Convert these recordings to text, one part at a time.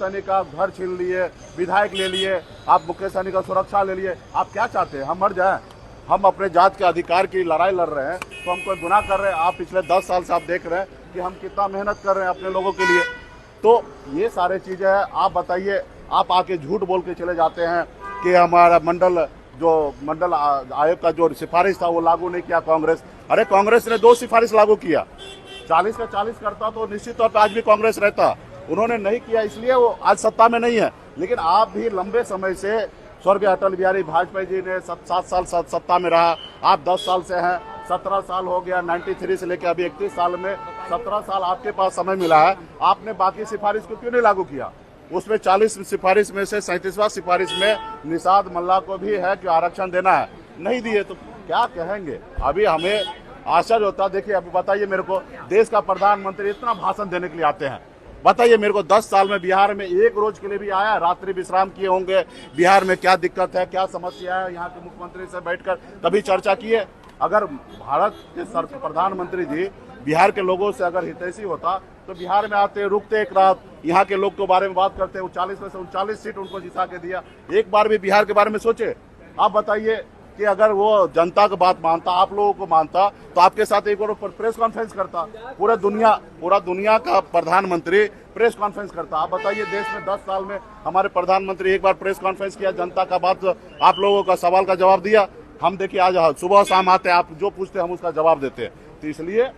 सैनिक का घर छीन लिए, विधायक ले लिए, आप मुख्य सैनिक का सुरक्षा ले लिए। आप क्या चाहते हैं, हम मर जाएं? हम अपने जात के अधिकार की लड़ाई लड़ रहे हैं तो हम कोई गुनाह कर रहे हैं? आप पिछले 10 साल से आप देख रहे हैं कि हम कितना मेहनत कर रहे हैं अपने लोगों के लिए। तो ये सारे चीज़ें हैं। आप बताइए, आप आके झूठ बोल के चले जाते हैं कि हमारा मंडल आयोग का जो सिफारिश था वो लागू नहीं किया कांग्रेस। अरे कांग्रेस ने 2 सिफारिश लागू किया। 40 का 40 करता तो निश्चित तौर पर आज भी कांग्रेस रहता। उन्होंने नहीं किया, इसलिए वो आज सत्ता में नहीं है। लेकिन आप भी लंबे समय से, स्वर्गीय अटल बिहारी वाजपेयी जी ने 7 साल सत्ता में रहा, आप 10 साल से हैं, 17 साल हो गया, 93 से लेकर अभी 31 साल में 17 साल आपके पास समय मिला है। आपने बाकी सिफारिश को क्यों नहीं लागू किया? उसमें 40 सिफारिश में से 37वां सिफारिश में निषाद मल्ला को भी है कि आरक्षण देना है, नहीं दिए तो क्या कहेंगे? अभी हमें आश्चर्य होता। देखिए अभी बताइए मेरे को, देश का प्रधानमंत्री इतना भाषण देने के लिए आते हैं, बताइए मेरे को 10 साल में बिहार में एक रोज के लिए भी आया? रात्रि विश्राम किए होंगे, बिहार में क्या दिक्कत है, क्या समस्या है, यहाँ के मुख्यमंत्री से बैठकर कभी चर्चा किए? अगर भारत के प्रधानमंत्री जी बिहार के लोगों से अगर हितैषी होता तो बिहार में आते, रुकते एक रात, यहाँ के लोग के बारे में बात करते। 40 में से 39 सीट उनको जिता के दिया। एक बार भी बिहार के बारे में सोचे? आप बताइए कि अगर वो जनता की बात मानता, आप लोगों को मानता, तो आपके साथ एक और प्रेस कॉन्फ्रेंस करता। पूरा दुनिया का प्रधानमंत्री प्रेस कॉन्फ्रेंस करता। आप बताइए, देश में 10 साल में हमारे प्रधानमंत्री एक बार प्रेस कॉन्फ्रेंस किया, जनता का बात, आप लोगों का सवाल का जवाब दिया? हम देखिए आज सुबह शाम आते हैं, आप जो पूछते हैं हम उसका जवाब देते हैं। तो इसलिए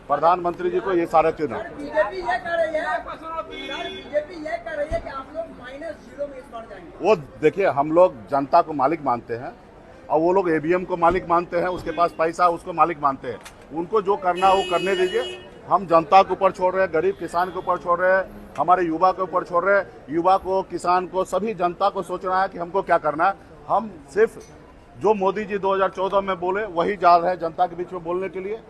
प्रधानमंत्री जी को ये सारे चीज बीजेपी ये कर रही है कि आप लोग -0 में बढ़ जाएंगे। वो देखिए, हम लोग जनता को मालिक मानते हैं और वो लोग ईवीएम को मालिक मानते हैं, उसके पास पैसा उसको मालिक मानते हैं। उनको जो करना है वो करने दीजिए। हम जनता के ऊपर छोड़ रहे हैं, गरीब किसान के ऊपर छोड़ रहे हैं, हमारे युवा के ऊपर छोड़ रहे हैं। युवा को, किसान को, सभी जनता को सोचना है कि हमको क्या करना है। हम सिर्फ जो मोदी जी 2014 में बोले वही जा रहे हैं जनता के बीच में बोलने के लिए।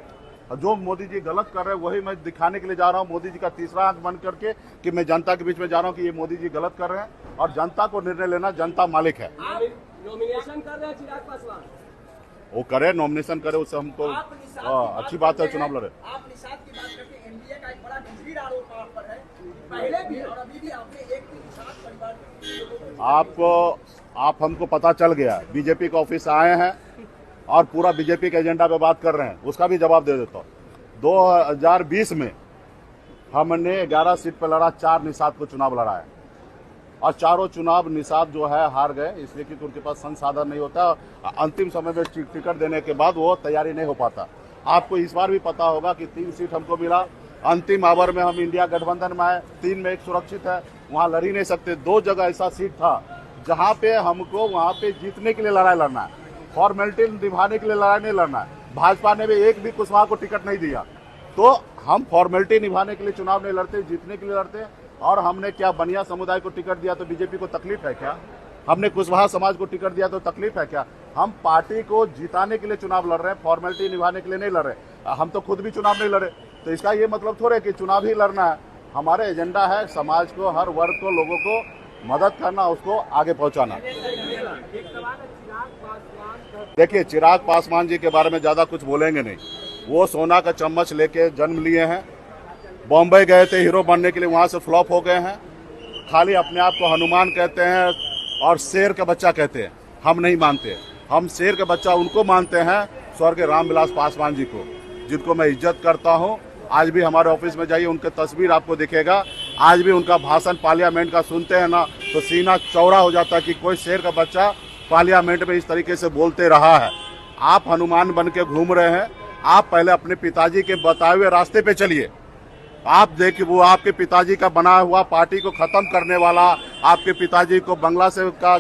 जो मोदी जी गलत कर रहे हैं वही मैं दिखाने के लिए जा रहा हूँ। मोदी जी का तीसरा आंख बंद करके कि मैं जनता के बीच में जा रहा हूँ कि ये मोदी जी गलत कर रहे हैं और जनता को निर्णय लेना, जनता मालिक है। नॉमिनेशन कर रहे हैं चिराग पासवान, वो करे, नॉमिनेशन करे, उससे हमको अच्छी बात है, चुनाव लड़े। आप निषाद की बात करते हैं, एनडीए का एक बड़ा गंभीर आरोप आप पर है, पहले भी और अभी भी आपने एक निषाद परिवार आप हमको पता चल गया, बीजेपी के ऑफिस आए हैं और पूरा बीजेपी के एजेंडा पे बात कर रहे हैं, उसका भी जवाब दे देता हूँ। 2020 में हमने 11 सीट पर लड़ा, 4 निषाद को चुनाव लड़ा है और चारों चुनाव निषाद जो है हार गए, इसलिए कि उनके पास संसाधन नहीं होता। अंतिम समय में टिकट देने के बाद वो तैयारी नहीं हो पाता। आपको इस बार भी पता होगा कि 3 सीट हमको मिला। अंतिम आवर में हम इंडिया गठबंधन में आए, 3 में 1 सुरक्षित है, वहाँ लड़ ही नहीं सकते। 2 जगह ऐसा सीट था जहाँ पे हमको वहाँ पे जीतने के लिए लड़ाई लड़ना है, फॉर्मेलिटी निभाने के लिए लड़ाई नहीं लड़ना है। भाजपा ने भी एक भी कुशवाहा को टिकट नहीं दिया। तो हम फॉर्मेलिटी निभाने के लिए चुनाव नहीं लड़ते, जीतने के लिए लड़ते हैं। और हमने क्या बनिया समुदाय को टिकट दिया तो बीजेपी को तकलीफ है क्या? हमने कुशवाहा समाज को टिकट दिया तो तकलीफ है क्या? हम पार्टी को जिताने के लिए चुनाव लड़ रहे हैं, फॉर्मेलिटी निभाने के लिए नहीं लड़ रहे। हम तो खुद भी चुनाव नहीं लड़े, तो इसका ये मतलब थोड़े कि चुनाव ही लड़ना है। हमारे एजेंडा है समाज को, हर वर्ग को, लोगों को मदद करना, उसको आगे पहुंचाना। देखिए, चिराग पासवान जी के बारे में ज्यादा कुछ बोलेंगे नहीं। वो सोना का चम्मच लेके जन्म लिए हैं, बॉम्बे गए थे हीरो बनने के लिए, वहां से फ्लॉप हो गए हैं। खाली अपने आप को हनुमान कहते हैं और शेर का बच्चा कहते हैं। हम नहीं मानते, हम शेर का बच्चा उनको मानते हैं, स्वर्गीय रामविलास पासवान जी को, जिनको मैं इज्जत करता हूं। आज भी हमारे ऑफिस में जाइए, उनकी तस्वीर आपको दिखेगा। आज भी उनका भाषण पार्लियामेंट का सुनते हैं ना तो सीना चौड़ा हो जाता है कि कोई शेर का बच्चा पार्लियामेंट में इस तरीके से बोलते रहा है। आप हनुमान बन के घूम रहे हैं। आप पहले अपने पिताजी के बताए हुए रास्ते पे चलिए। आप देखिए, वो आपके पिताजी का बना हुआ पार्टी को खत्म करने वाला, आपके पिताजी को बंगला से का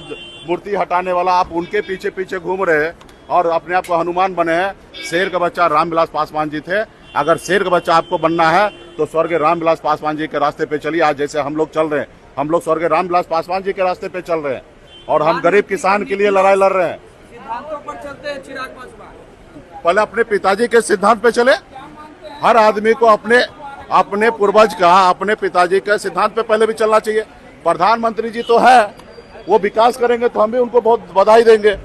मूर्ति हटाने वाला, आप उनके पीछे पीछे घूम रहे हैं और अपने आप को हनुमान बने हैं। शेर का बच्चा रामविलास पासवान जी थे। अगर शेर का बच्चा आपको बनना है तो स्वर्गीय रामविलास पासवान जी के रास्ते पे चलिए। आज जैसे हम लोग चल रहे हैं, हम लोग स्वर्गीय रामविलास पासवान जी के रास्ते पे चल रहे हैं और हम गरीब किसान के लिए लड़ाई लड़ रहे हैं। सिद्धांतों पर चलते हैं चिराग पासवान। पहले अपने पिताजी के सिद्धांत पे चले। हर आदमी को अपने पूर्वज का, अपने पिताजी के सिद्धांत पे पहले भी चलना चाहिए। प्रधानमंत्री जी तो है, वो विकास करेंगे तो हम भी उनको बहुत बधाई देंगे।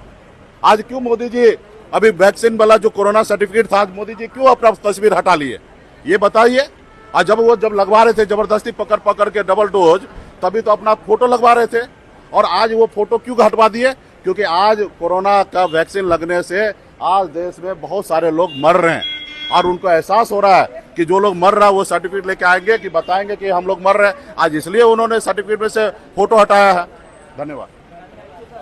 आज क्यों मोदी जी अभी वैक्सीन वाला जो कोरोना सर्टिफिकेट था, मोदी जी क्यों अपना तस्वीर हटा लिए, ये बताइए। और जब लगवा रहे थे जबरदस्ती पकड़ के डबल डोज, तभी तो अपना फोटो लगवा रहे थे। और आज वो फोटो क्यों हटवा दिए? क्योंकि आज कोरोना का वैक्सीन लगने से आज देश में बहुत सारे लोग मर रहे हैं और उनको एहसास हो रहा है कि जो लोग मर रहा है वो सर्टिफिकेट लेके आएंगे कि बताएंगे कि हम लोग मर रहे हैं। आज इसलिए उन्होंने सर्टिफिकेट में से फोटो हटाया है। धन्यवाद।